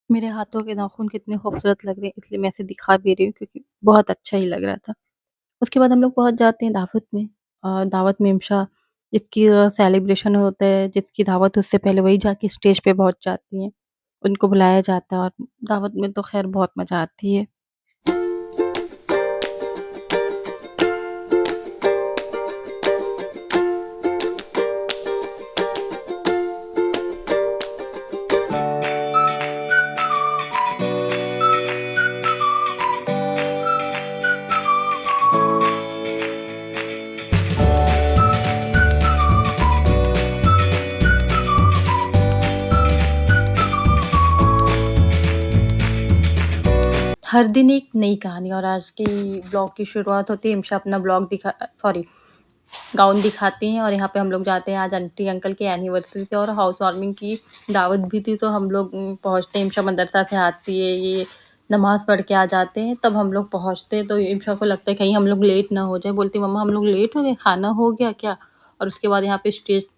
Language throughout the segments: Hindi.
मेरे हाथों के नाख़ून कितने खूबसूरत लग रहे हैं, इसलिए मैं ऐसे दिखा भी रही हूँ क्योंकि बहुत अच्छा ही लग रहा था। उसके बाद हम लोग पहुँच जाते हैं दावत में। दावत में इम्शा जिसकी सेलिब्रेशन होता है, जिसकी दावत उससे पहले वही जाके स्टेज पे पहुँच जाती हैं। उनको बुलाया जाता है और दावत में तो ख़ैर बहुत मज़ा आती है। हर दिन एक नई कहानी और आज की ब्लॉग की शुरुआत होती है इम्शा अपना गाउन दिखाती हैं और यहाँ पे हम लोग जाते हैं। आज आंटी अंकल की एनिवर्सरी थी और हाउस वार्मिंग की दावत भी थी, तो हम लोग पहुँचते हैं। इम्शा मदरसा से आती है, ये नमाज़ पढ़ के आ जाते हैं, तब हम लोग पहुँचते हैं। तो इम्शा को लगता है कहीं हम लोग लेट ना हो जाए, बोलती मम्मा हम लोग लेट हो गए, खाना हो गया क्या? और उसके बाद यहाँ पे स्टेज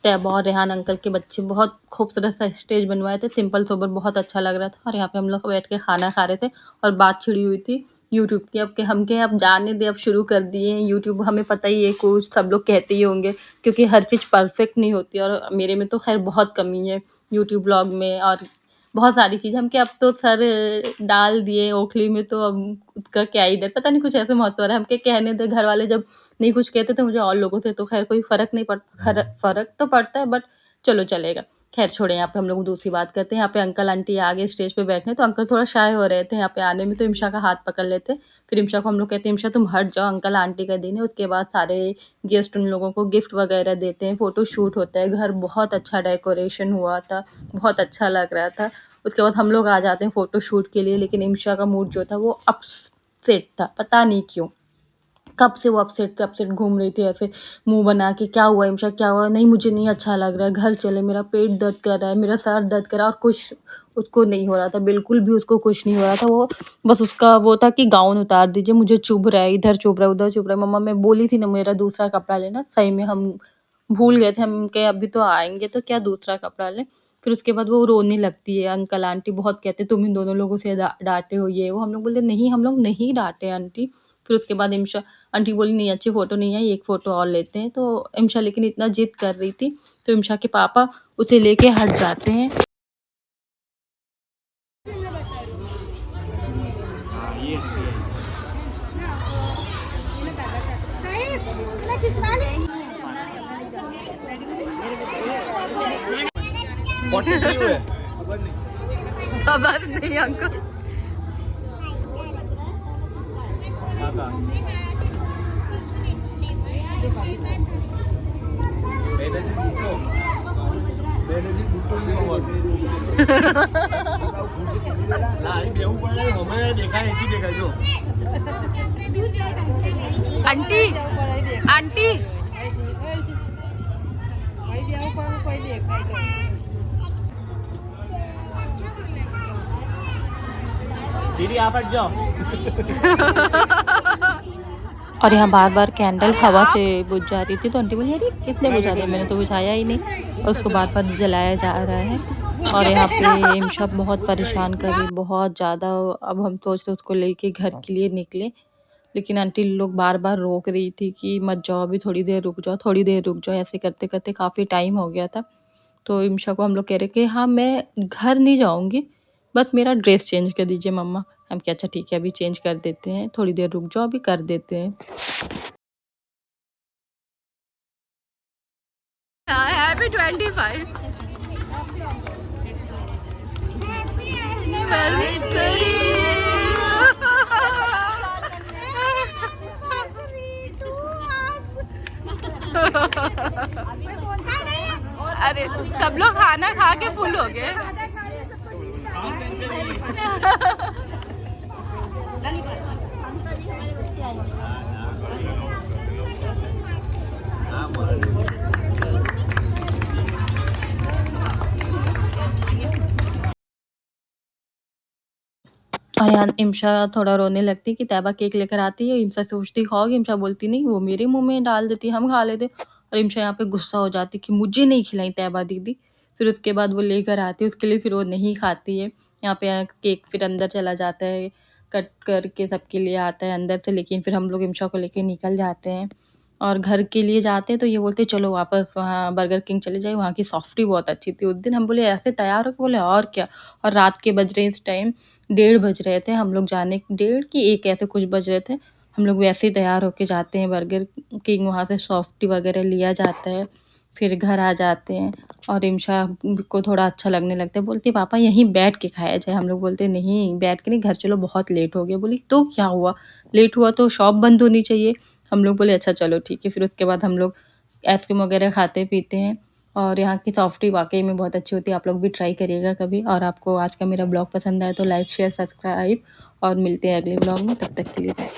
तैयबा और रेहान अंकल के बच्चे बहुत खूबसूरत सा स्टेज बनवाए थे, सिंपल सोबर बहुत अच्छा लग रहा था। और यहाँ पे हम लोग बैठ के खाना खा रहे थे और बात छिड़ी हुई थी यूट्यूब की। अब के हम के अब जाने दें, अब शुरू कर दिए हैं यूट्यूब। हमें पता ही है, कुछ सब लोग कहते ही होंगे क्योंकि हर चीज़ परफेक्ट नहीं होती और मेरे में तो खैर बहुत कमी है यूट्यूब ब्लॉग में और बहुत सारी चीज़। हम के अब तो सर डाल दिए ओखली में, तो अब उसका क्या ही डर, पता नहीं कुछ ऐसे महत्व है। हम के कहने दे, घर वाले जब नहीं कुछ कहते तो मुझे और लोगों से तो खैर कोई फ़र्क नहीं पड़ता, फ़र्क तो पड़ता है बट चलो चलेगा। खैर छोड़ें, यहाँ पे हम लोग दूसरी बात करते हैं। यहाँ पे अंकल आंटी आगे स्टेज पे बैठे हैं, तो अंकल थोड़ा शाय हो रहे थे यहाँ पे आने में, तो इम्शा का हाथ पकड़ लेते। फिर इम्शा को हम लोग कहते हैं इम्शा तुम हट जाओ, अंकल आंटी का दिन है। उसके बाद सारे गेस्ट उन लोगों को गिफ्ट वगैरह देते हैं, फ़ोटो शूट होता है। घर बहुत अच्छा डेकोरेशन हुआ था, बहुत अच्छा लग रहा था। उसके बाद हम लोग आ जाते हैं फ़ोटो शूट के लिए, लेकिन इम्शा का मूड जो था वो अपसेट था, पता नहीं क्यों। कब से वो अपसेट घूम रही थी ऐसे मुँह बना के। क्या हुआ इम्शा, क्या हुआ? नहीं मुझे नहीं अच्छा लग रहा है, घर चले, मेरा पेट दर्द कर रहा है, मेरा सर दर्द कर रहा है। और कुछ उसको नहीं हो रहा था, बिल्कुल भी उसको कुछ नहीं हो रहा था। वो बस उसका वो था कि गाउन उतार दीजिए, मुझे चुभ रहा है, इधर चुभ रहा है, उधर चुभ रहा है। मम्मा मैं बोली थी ना मेरा दूसरा कपड़ा लेना, सही में हम भूल गए थे। हम कहे अभी तो आएँगे तो क्या दूसरा कपड़ा लें। फिर उसके बाद वो रोने लगती है। अंकल आंटी बहुत कहते तुम इन दोनों लोगों से डाँटे हो ये वो। हम लोग बोलते नहीं, हम लोग नहीं डाँटे आंटी। फिर उसके बाद इम्शा आंटी बोली नहीं अच्छी फ़ोटो नहीं आई, एक फ़ोटो और लेते हैं। तो इम्शा लेकिन इतना ज़िद कर रही थी, तो इम्शा के पापा उसे लेके हट जाते हैं। खबर नहीं अंकल। आंटी आंटी दीदी आप हट जाओ। और यहाँ बार-बार कैंडल हवा से बुझ जा रही थी, तो आंटी बोली अरे किसने बुझा दिया? मैंने तो बुझाया ही नहीं। और उसको बार-बार जलाया जा रहा है। और यहाँ पे इमशा बहुत परेशान कर रही, बहुत ज़्यादा। अब हम सोच रहे उसको लेके घर के लिए निकले, लेकिन आंटी लोग बार-बार रोक रही थी कि मत जाओ, अभी थोड़ी देर रुक जाओ, थोड़ी देर रुक जाओ। ऐसे करते-करते काफ़ी टाइम हो गया था। तो इमशा को हम लोग कह रहे कि हाँ, मैं घर नहीं जाऊँगी, बस मेरा ड्रेस चेंज कर दीजिए मम्मा। हम कहे अच्छा ठीक है, अभी चेंज कर देते हैं, थोड़ी देर रुक जाओ, अभी कर देते हैं। हैप्पी 25 अरे सब लोग खाना खा के फुल हो गए। और यहाँ इमशा थोड़ा रोने लगती है कि तैयबा केक लेकर आती है। इमशा सोचती खाओगी? इमशा बोलती नहीं, वो मेरे मुँह में डाल देती, हम खा लेते। और इमशा यहाँ पे गुस्सा हो जाती कि मुझे नहीं खिलाई तैयबा दीदी। फिर उसके बाद वो लेकर आती है उसके लिए, फिर वो नहीं खाती है। यहाँ पे केक फिर अंदर चला जाता है, कट करके सबके लिए आता है अंदर से, लेकिन फिर हम लोग इमशा को लेके निकल जाते हैं और घर के लिए जाते हैं तो ये बोलते हैं चलो वापस वहाँ बर्गर किंग चले जाए, वहाँ की सॉफ्टी बहुत अच्छी थी उस दिन। हम बोले ऐसे तैयार हो के? बोले और क्या। और रात के बज रहे इस टाइम 1:30 बज रहे थे हम लोग जाने, 1:30 कि 1 ऐसे कुछ बज रहे थे। हम लोग वैसे ही तैयार होके जाते हैं बर्गर किंग, वहाँ से सॉफ्टी वगैरह लिया जाता है, फिर घर आ जाते हैं और इमशा को थोड़ा अच्छा लगने लगता है, बोलती है पापा यहीं बैठ के खाया जाए। हम लोग बोलते हैं नहीं बैठ के नहीं, घर चलो बहुत लेट हो गया। बोली तो क्या हुआ, लेट हुआ तो शॉप बंद होनी चाहिए। हम लोग बोले अच्छा चलो ठीक है। फिर उसके बाद हम लोग आइसक्रीम वगैरह खाते पीते हैं और यहाँ की सॉफ्टी वाक़ई में बहुत अच्छी होती है। आप लोग भी ट्राई करिएगा कभी। और आपको आज का मेरा ब्लॉग पसंद आया तो लाइक, शेयर, सब्सक्राइब और मिलते हैं अगले ब्लॉग में। तब तक के लिए बाय।